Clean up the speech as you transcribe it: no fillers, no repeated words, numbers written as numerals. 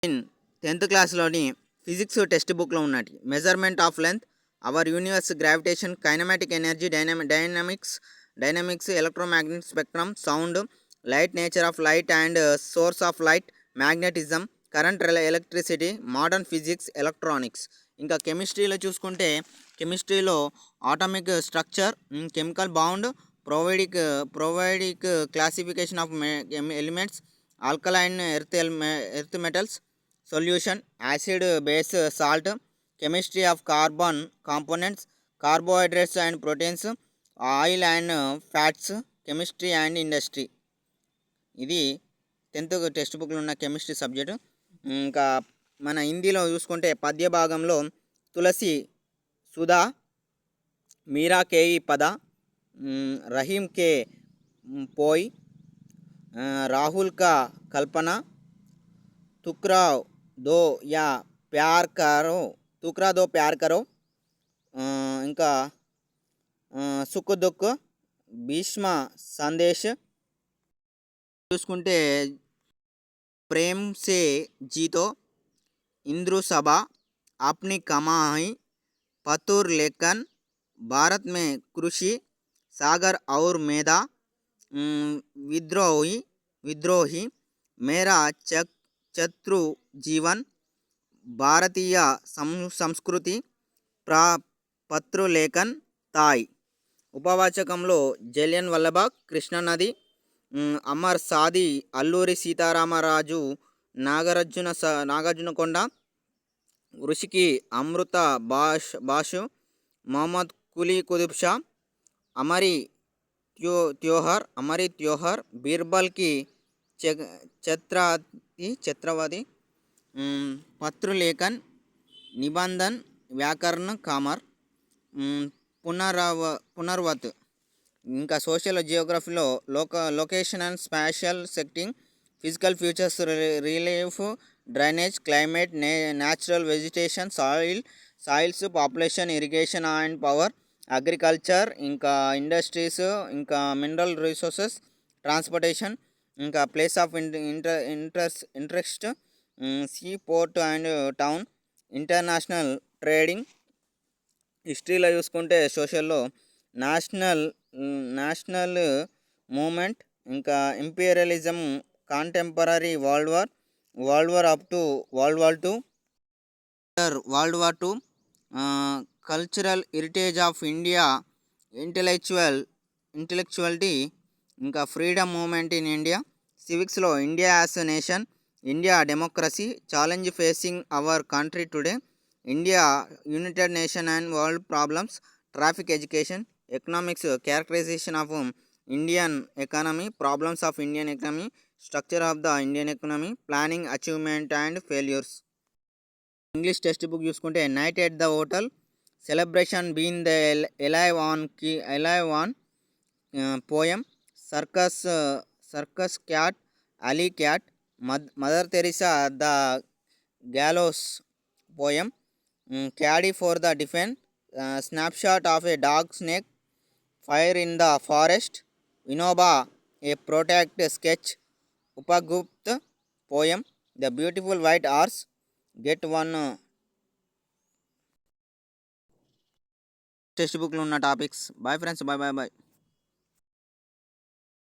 In 10th క్లాస్లోని physics text బుక్లో ఉన్నటి measurement of length, our universe, gravitation, kinematic energy, dynamics, electromagnetic spectrum, sound, light, nature of light and source of light, magnetism, current, electricity, modern physics, electronics. ఇంకా కెమిస్ట్రీలో చూసుకుంటే కెమిస్ట్రీలో atomic structure, chemical bond, periodic classification of elements, alkaline earth metals, solution, acid, base, salt, chemistry of carbon components, carbohydrates and proteins, oil and fats, chemistry and industry. ఇది 10th text బుక్లో ఉన్న chemistry subject. ఇంకా మన హిందీలో చూసుకుంటే పద్య భాగంలో తులసి సుధా, మీరా కేయి పద, రహీం కే పోయ్, రాహుల్ కా కల్పన, తుక్రా దో ప్యార్ కరో, ఇంకా సుఖ్ దుఃఖ్, భీష్మ సందేశ్. చూసుకుంటే ప్రేమ్ సే జీతో, ఇంద్రు సభ, అప్ని కమాయి, పతూర్ లేఖన్, భారత్ మే కృషి, సాగర్ ఔర్ మేధా, విద్రోహి, మేరా శత్రు జీవన్, భారతీయ సంస్కృతి, పత్రులేఖన్, తాయ్. ఉపవాచకంలో జలియన్ వాలాబాగ్, కృష్ణానది, అమర్ సాది, అల్లూరి సీతారామరాజు, నాగార్జునకొండ, ఋషికి అమృత బాషు, మొహమ్మద్ కులీ కుతుబ్ షా, అమరి త్యోహర్, బీర్బల్ కి ఛత్రవతి, పత్రులేఖన్, నిబంధన్, వ్యాకరణ కామర్, పునర్వత్. ఇంకా సోషల్ జియోగ్రఫీలో location and spatial setting, physical features, relief, drainage, climate, natural vegetation, soils, population, irrigation and power, agriculture, ఇంకా ఇండస్ట్రీస్, ఇంకా మినరల్ రిసోర్సెస్, ట్రాన్స్పోర్టేషన్, ఇంకా place of interest, sea port and town, international trading. హిస్టరీలో చూసుకుంటే సోషల్లో national movement, ఇంకా imperialism, contemporary world war up to world war two, cultural heritage of India, intellectuality, ఇంకా freedom movement in India. సివిక్స్లో India as a nation, India democracy, challenge facing our country today, India united nation and world problems, traffic education. Economics, characterization of Indian economy, problems of Indian economy, structure of the Indian economy, planning, achievement and failures. English text book చూసుకుంటే night at the hotel, celebration been the alive on poem, circus cat, alley cat, mother Teresa the gallows poem, caddie for the defence, snapshot of a dog snake, fire in the forest, Vinoba A protect sketch, Upagupta poem, the beautiful white horse, get one. Text బుక్లో ఉన్న topics. Bye friends, bye.